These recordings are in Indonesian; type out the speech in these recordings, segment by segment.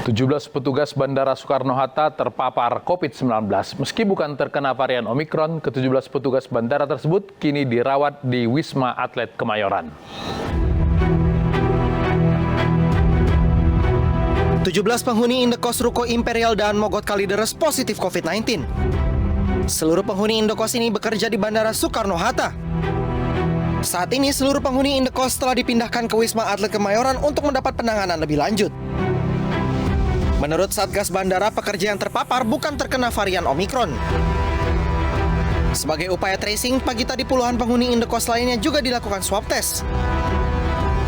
17 petugas Bandara Soekarno-Hatta terpapar COVID-19. Meski bukan terkena varian Omikron, ke-17 petugas bandara tersebut kini dirawat di Wisma Atlet Kemayoran. 17 penghuni indekos Ruko Imperial dan Mogot Kalideres positif COVID-19. Seluruh penghuni indekos ini bekerja di Bandara Soekarno-Hatta. Saat ini seluruh penghuni indekos telah dipindahkan ke Wisma Atlet Kemayoran untuk mendapat penanganan lebih lanjut. Menurut Satgas Bandara, pekerja yang terpapar bukan terkena varian Omikron. Sebagai upaya tracing, pagi tadi puluhan penghuni indekos lainnya juga dilakukan swab test.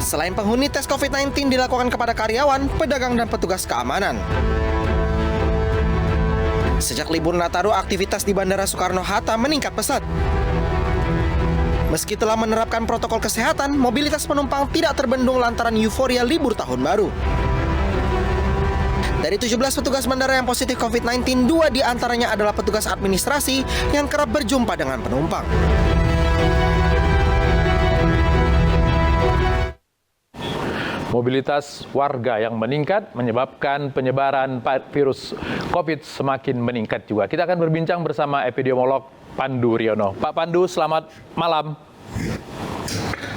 Selain penghuni, tes COVID-19 dilakukan kepada karyawan, pedagang, dan petugas keamanan. Sejak libur Nataru, aktivitas di Bandara Soekarno-Hatta meningkat pesat. Meski telah menerapkan protokol kesehatan, mobilitas penumpang tidak terbendung lantaran euforia libur tahun baru. Dari 17 petugas bandara yang positif COVID-19, 2 diantaranya adalah petugas administrasi yang kerap berjumpa dengan penumpang. Mobilitas warga yang meningkat menyebabkan penyebaran virus COVID semakin meningkat juga. Kita akan berbincang bersama epidemiolog Pandu Riono. Pak Pandu, selamat malam.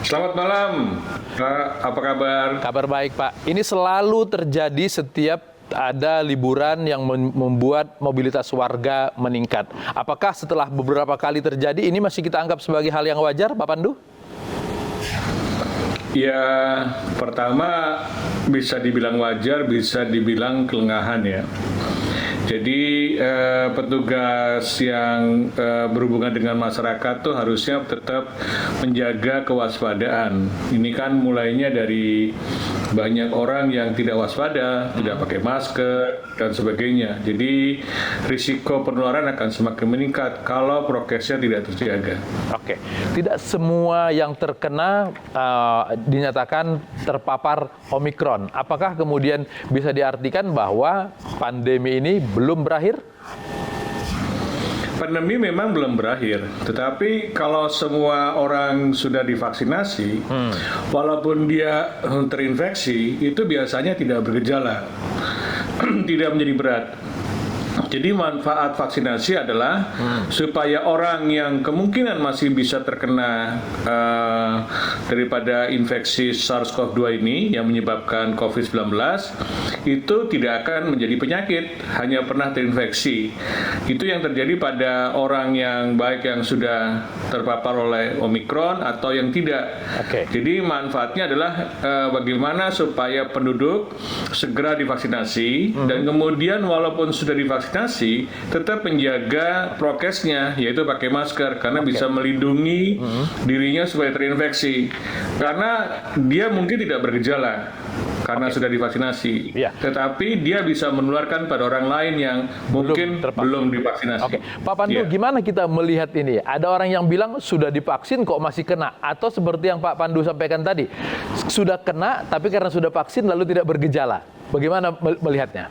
Selamat malam, Pak. Apa kabar? Kabar baik, Pak. Ini selalu terjadi setiap ada liburan yang membuat mobilitas warga meningkat. Apakah setelah beberapa kali terjadi ini masih kita anggap sebagai hal yang wajar, Pak Pandu? Ya, pertama bisa dibilang wajar, bisa dibilang kelengahan ya. Jadi petugas yang berhubungan dengan masyarakat tuh harusnya tetap menjaga kewaspadaan. Ini kan mulainya dari banyak orang yang tidak waspada, tidak pakai masker dan sebagainya. Jadi risiko penularan akan semakin meningkat kalau prokesnya tidak terjaga. Oke, tidak semua yang terkena dinyatakan terpapar Omikron. Apakah kemudian bisa diartikan bahwa pandemi ini belum berakhir? Pandemi memang belum berakhir, tetapi kalau semua orang sudah divaksinasi, walaupun dia terinfeksi, itu biasanya tidak bergejala, tidak menjadi berat. Jadi manfaat vaksinasi adalah supaya orang yang kemungkinan masih bisa terkena daripada infeksi SARS-CoV-2 ini yang menyebabkan COVID-19 itu tidak akan menjadi penyakit, hanya pernah terinfeksi. Itu yang terjadi pada orang yang baik yang sudah terpapar oleh Omikron atau yang tidak. Jadi manfaatnya adalah bagaimana supaya penduduk segera divaksinasi dan kemudian walaupun sudah divaksinasi tetap menjaga prokesnya, yaitu pakai masker karena bisa melindungi dirinya supaya terinfeksi. Karena dia mungkin tidak bergejala karena sudah divaksinasi, tetapi dia bisa menularkan pada orang lain yang mungkin belum divaksinasi. Pak Pandu, gimana kita melihat ini? Ada orang yang bilang sudah divaksin kok masih kena, atau seperti yang Pak Pandu sampaikan tadi, sudah kena tapi karena sudah vaksin lalu tidak bergejala. Bagaimana melihatnya?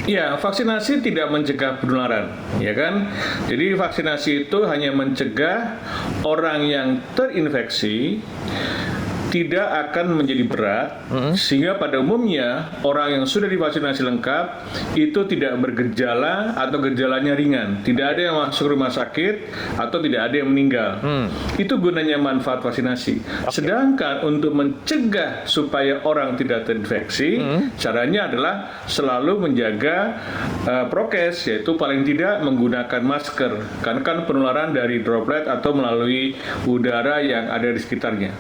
Ya, vaksinasi tidak mencegah penularan, ya kan? Jadi vaksinasi itu hanya mencegah orang yang terinfeksi tidak akan menjadi berat, sehingga pada umumnya orang yang sudah divaksinasi lengkap itu tidak bergejala atau gejalanya ringan, tidak ada yang masuk rumah sakit atau tidak ada yang meninggal. Itu gunanya manfaat vaksinasi. Sedangkan untuk mencegah supaya orang tidak terinfeksi, caranya adalah selalu menjaga prokes, yaitu paling tidak menggunakan masker, karena kan penularan dari droplet atau melalui udara yang ada di sekitarnya.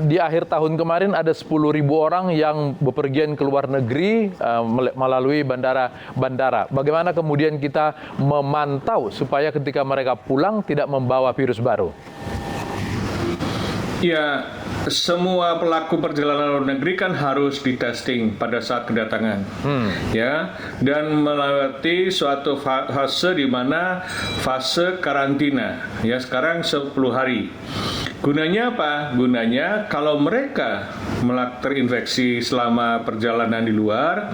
Di akhir tahun kemarin ada 10.000 orang yang bepergian ke luar negeri melalui bandara. Bagaimana kemudian kita memantau supaya ketika mereka pulang tidak membawa virus baru? Ya, semua pelaku perjalanan luar negeri kan harus di-testing pada saat kedatangan, ya, dan melewati suatu fase di mana fase karantina, ya, sekarang 10 hari. Gunanya apa? Gunanya kalau mereka terinfeksi selama perjalanan di luar,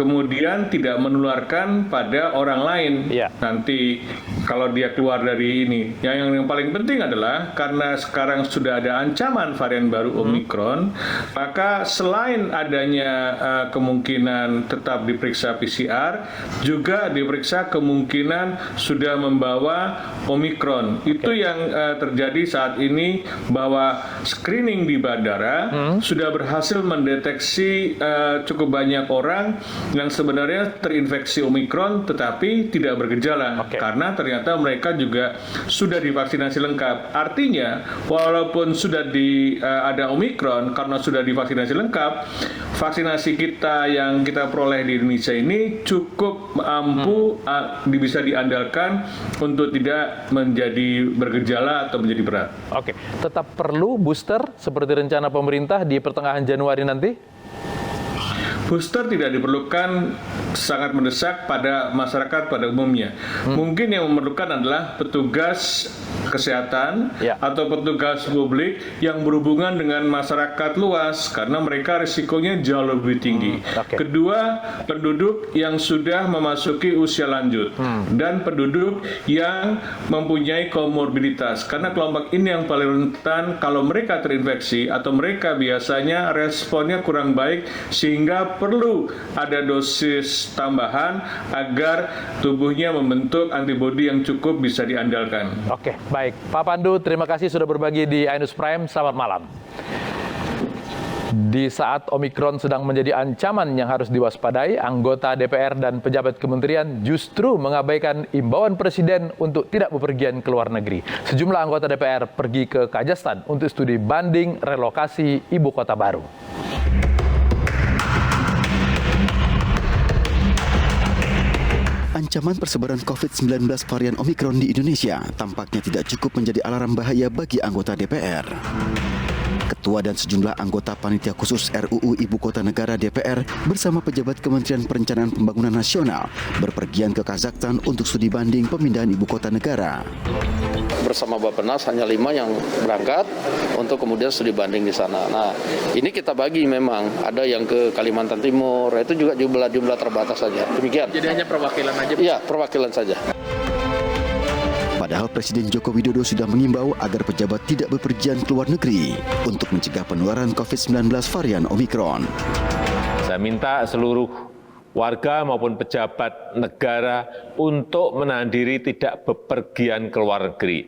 kemudian tidak menularkan pada orang lain. Nanti kalau dia keluar dari ini. Yang paling penting adalah karena sekarang sudah ada ancaman varian baru Omikron, maka selain adanya kemungkinan tetap diperiksa PCR, juga diperiksa kemungkinan sudah membawa Omikron. Itu yang terjadi saat ini, bahwa screening di bandara sudah berhasil mendeteksi cukup banyak orang yang sebenarnya terinfeksi Omikron tetapi tidak bergejala, karena ternyata mereka juga sudah divaksinasi lengkap. Artinya walaupun sudah ada Omikron, karena sudah divaksinasi lengkap, vaksinasi kita yang kita peroleh di Indonesia ini cukup mampu bisa diandalkan untuk tidak menjadi bergejala atau menjadi berat. Oke, tetap perlu booster seperti rencana pemerintah di pertengahan Januari nanti? Booster tidak diperlukan sangat mendesak pada masyarakat pada umumnya. Mungkin yang memerlukan adalah petugas kesehatan atau petugas publik yang berhubungan dengan masyarakat luas, karena mereka risikonya jauh lebih tinggi. Kedua, penduduk yang sudah memasuki usia lanjut dan penduduk yang mempunyai komorbiditas, karena kelompok ini yang paling rentan kalau mereka terinfeksi atau mereka biasanya responnya kurang baik, sehingga perlu ada dosis tambahan agar tubuhnya membentuk antibodi yang cukup bisa diandalkan. Oke, baik. Pak Pandu, terima kasih sudah berbagi di iNews Prime. Selamat malam. Di saat Omikron sedang menjadi ancaman yang harus diwaspadai, anggota DPR dan pejabat kementerian justru mengabaikan imbauan Presiden untuk tidak bepergian ke luar negeri. Sejumlah anggota DPR pergi ke Kazakhstan untuk studi banding relokasi ibu kota baru. Ancaman persebaran COVID-19 varian Omikron di Indonesia tampaknya tidak cukup menjadi alarm bahaya bagi anggota DPR. Ketua dan sejumlah anggota Panitia Khusus RUU Ibu Kota Negara DPR bersama pejabat Kementerian Perencanaan Pembangunan Nasional berpergian ke Kazakhstan untuk studi banding pemindahan Ibu Kota Negara. Bersama Bappenas hanya 5 yang berangkat untuk kemudian studi banding di sana. Nah, ini kita bagi memang, ada yang ke Kalimantan Timur, itu juga jumlah terbatas saja. Demikian. Jadi hanya perwakilan aja? Iya, perwakilan saja. Padahal Presiden Joko Widodo sudah mengimbau agar pejabat tidak bepergian ke luar negeri untuk mencegah penularan COVID-19 varian Omikron. Saya minta seluruh warga maupun pejabat negara untuk menahan diri tidak bepergian ke luar negeri,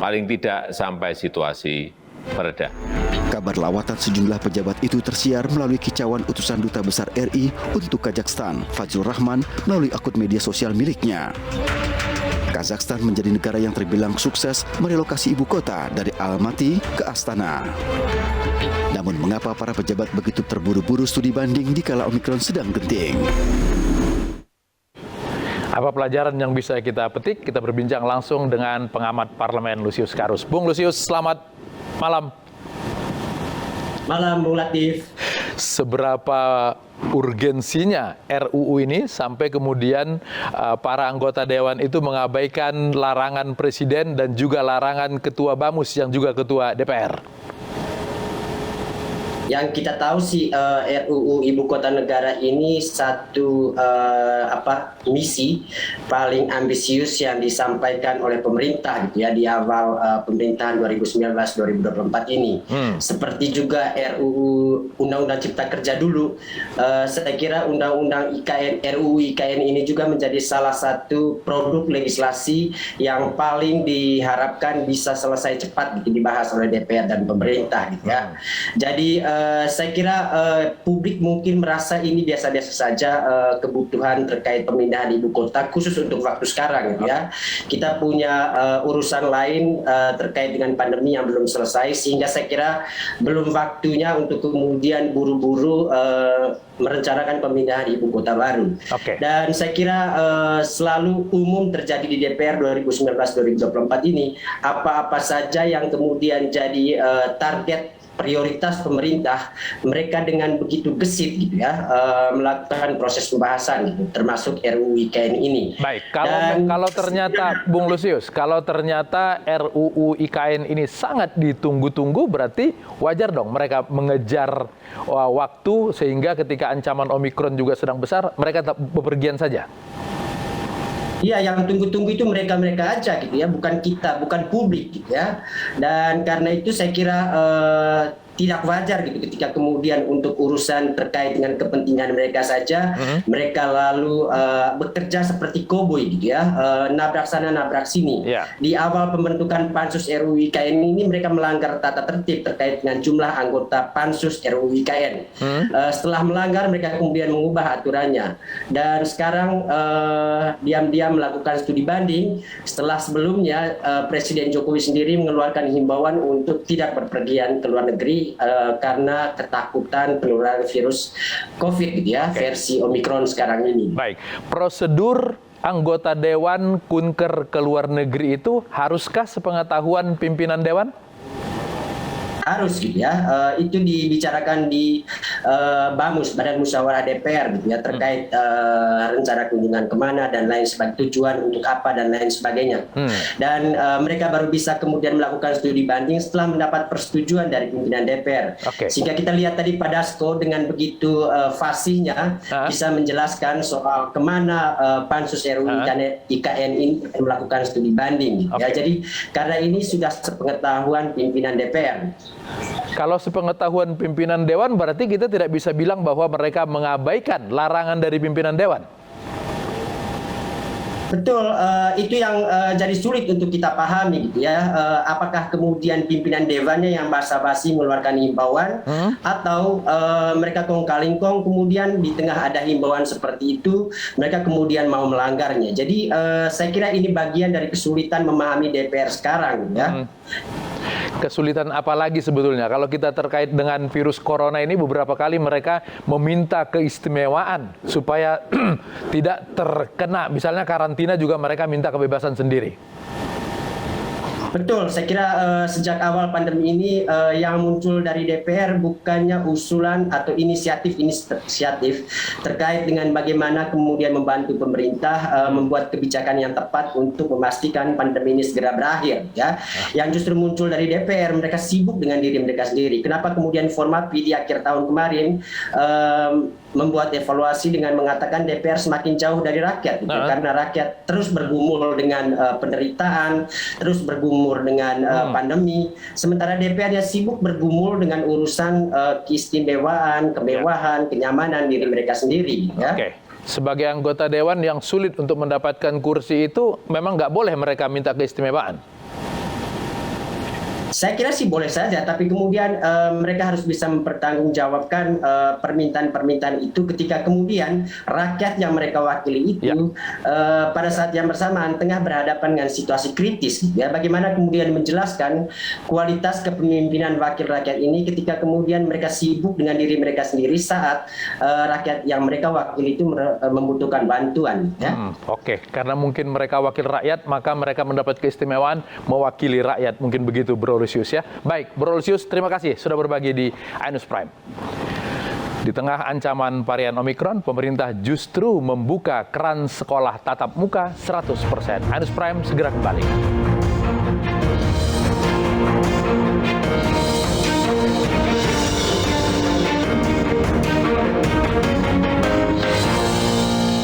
paling tidak sampai situasi mereda. Kabar lawatan sejumlah pejabat itu tersiar melalui kicauan utusan Duta Besar RI untuk Kazakhstan, Fajrul Rahman, melalui akun media sosial miliknya. Kazakhstan menjadi negara yang terbilang sukses merelokasi ibu kota dari Almaty ke Astana. Namun mengapa para pejabat begitu terburu-buru studi banding dikala Omikron sedang genting? Apa pelajaran yang bisa kita petik? Kita berbincang langsung dengan pengamat parlemen Lusius Karus. Bung Lusius, selamat malam. Malam, Bung Latif. Seberapa urgensinya RUU ini sampai kemudian para anggota Dewan itu mengabaikan larangan Presiden dan juga larangan Ketua Bamus yang juga Ketua DPR? Yang kita tahu sih RUU Ibu Kota Negara ini satu misi paling ambisius yang disampaikan oleh pemerintah gitu ya di awal pemerintahan 2019-2024 ini. Seperti juga RUU Undang-Undang Cipta Kerja dulu, saya kira Undang-Undang RUU IKN ini juga menjadi salah satu produk legislasi yang paling diharapkan bisa selesai cepat gitu, dibahas oleh DPR dan pemerintah gitu ya. Jadi saya kira publik mungkin merasa ini biasa-biasa saja kebutuhan terkait pemindahan ibu kota khusus untuk waktu sekarang gitu ya. Kita punya urusan lain terkait dengan pandemi yang belum selesai, sehingga saya kira belum waktunya untuk kemudian buru-buru merencanakan pemindahan ibu kota baru. Dan saya kira selalu umum terjadi di DPR 2019-2024 ini, apa-apa saja yang kemudian jadi target prioritas pemerintah, mereka dengan begitu gesit gitu ya melakukan proses pembahasan gitu, termasuk RUU IKN ini. Baik, kalau ternyata Bung Lusius, kalau ternyata RUU IKN ini sangat ditunggu-tunggu, berarti wajar dong mereka mengejar waktu sehingga ketika ancaman Omikron juga sedang besar, mereka tetap bepergian saja. Iya, yang tunggu-tunggu itu mereka-mereka aja gitu ya, bukan kita, bukan publik gitu ya. Dan karena itu saya kira tidak wajar gitu ketika kemudian untuk urusan terkait dengan kepentingan mereka saja mereka lalu bekerja seperti koboi gitu ya, nabrak sana nabrak sini. Di awal pembentukan pansus RUU IKN ini mereka melanggar tata tertib terkait dengan jumlah anggota pansus RUU IKN. Setelah melanggar mereka kemudian mengubah aturannya, dan sekarang diam-diam melakukan studi banding setelah sebelumnya Presiden Jokowi sendiri mengeluarkan himbauan untuk tidak berpergian ke luar negeri karena ketakutan penularan virus COVID gitu ya, versi Omikron sekarang ini. Baik, prosedur anggota Dewan kunker ke luar negeri itu haruskah sepengetahuan pimpinan Dewan? Harus gitu ya, itu dibicarakan di BAMUS, Badan Musyawarah DPR gitu ya, terkait rencana kunjungan kemana dan lain sebagainya, tujuan untuk apa dan lain sebagainya. Dan mereka baru bisa kemudian melakukan studi banding setelah mendapat persetujuan dari pimpinan DPR. Sehingga kita lihat tadi Pak Dasko dengan begitu fasihnya bisa menjelaskan soal kemana pansus RUU IKN ini melakukan studi banding gitu ya. Jadi karena ini sudah sepengetahuan pimpinan DPR. Kalau sepengetahuan pimpinan Dewan, berarti kita tidak bisa bilang bahwa mereka mengabaikan larangan dari pimpinan Dewan. Betul, itu yang jadi sulit untuk kita pahami gitu ya. Apakah kemudian pimpinan Dewannya yang basa-basi mengeluarkan himbauan, atau mereka kong-kalingkong kemudian di tengah ada himbauan seperti itu, mereka kemudian mau melanggarnya. Jadi saya kira ini bagian dari kesulitan memahami DPR sekarang ya. Kesulitan apa lagi sebetulnya? Kalau kita terkait dengan virus corona ini, beberapa kali mereka meminta keistimewaan supaya tidak terkena, misalnya karantina juga mereka minta kebebasan sendiri. Betul, saya kira sejak awal pandemi ini yang muncul dari DPR bukannya usulan atau inisiatif terkait dengan bagaimana kemudian membantu pemerintah membuat kebijakan yang tepat untuk memastikan pandemi ini segera berakhir ya. Yang justru muncul dari DPR, mereka sibuk dengan diri mereka sendiri. Kenapa kemudian Formapi di akhir tahun kemarin membuat evaluasi dengan mengatakan DPR semakin jauh dari rakyat gitu, karena rakyat terus bergumul dengan penderitaan, terus bergumul dengan pandemi, sementara DPR-nya sibuk bergumul dengan urusan keistimewaan, kemewahan, kenyamanan diri mereka sendiri ya. Sebagai anggota Dewan yang sulit untuk mendapatkan kursi itu, memang nggak boleh mereka minta keistimewaan? Saya kira sih boleh saja, tapi kemudian mereka harus bisa mempertanggungjawabkan permintaan-permintaan itu ketika kemudian rakyat yang mereka wakili itu pada saat yang bersamaan tengah berhadapan dengan situasi kritis. Ya, bagaimana kemudian menjelaskan kualitas kepemimpinan wakil rakyat ini ketika kemudian mereka sibuk dengan diri mereka sendiri saat rakyat yang mereka wakili itu membutuhkan bantuan. Ya. Karena mungkin mereka wakil rakyat, maka mereka mendapat keistimewaan mewakili rakyat. Mungkin begitu, Bro Lusius ya. Baik, Bro Lusius, terima kasih sudah berbagi di iNews Prime. Di tengah ancaman varian Omikron, pemerintah justru membuka keran sekolah tatap muka 100%. iNews Prime segera kembali.